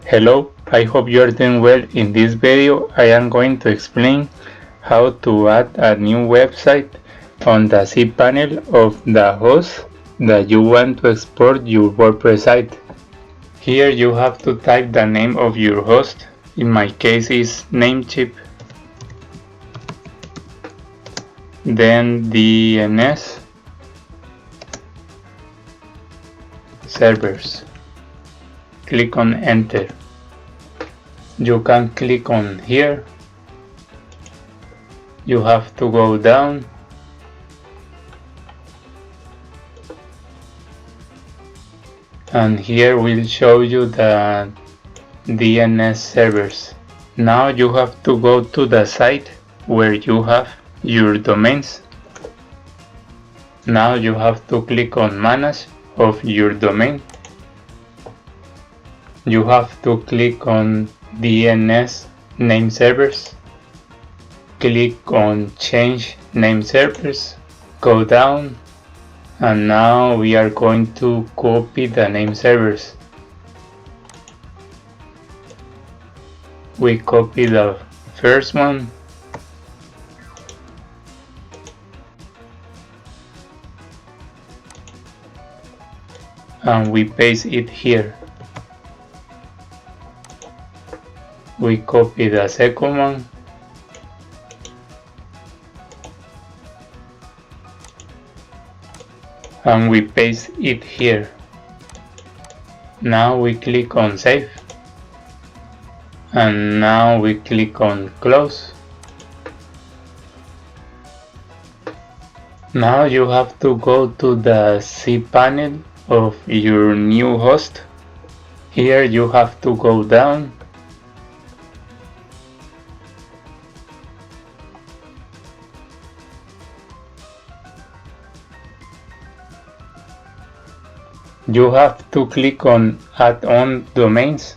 Hello, I hope you are doing well. In this video I am going to explain how to add a new website on the cpanel of the host that you want to export your WordPress site. Here you have to type the name of your host. In my case is namecheap. Then DNS servers. Click on enter. You can click on here. You have to go down and here will show you the DNS servers. Now you have to go to the site where you have your domains. Now you have to click on manage of your domain. You have to click on DNS name servers. Click on change name servers. Go down and now we are going to copy the name servers. We copy the first one. And we paste it here. We copy the second one. And we paste it here. Now we click on save. And now we click on close. Now you have to go to the cpanel of your new host. Here you have to go down. You have to click on add-on domains.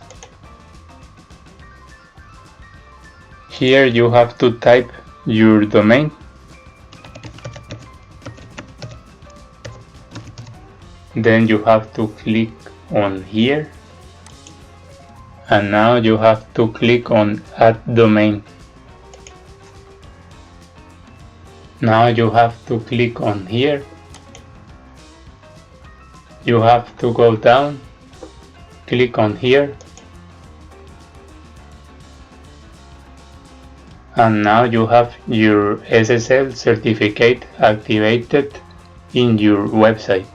Here you have to type your domain. Then you have to click on here. And now you have to click on add domain. Now you have to click on here. You have to go down, click on here, and now you have your SSL certificate activated in your website.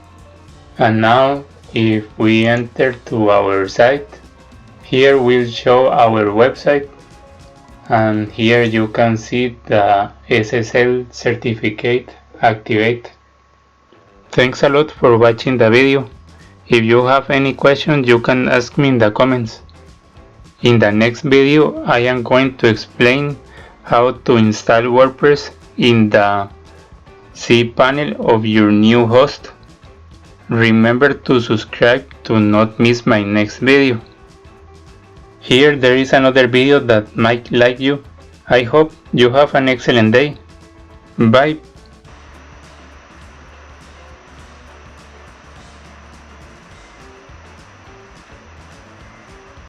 And now if we enter to our site, here will show our website, and here you can see the SSL certificate activated. Thanks a lot for watching the video. If you have any questions, you can ask me in the comments. In the next video, I am going to explain how to install WordPress in the cpanel of your new host. Remember to subscribe to not miss my next video. Here there is another video that might like you. I hope you have an excellent day. Bye.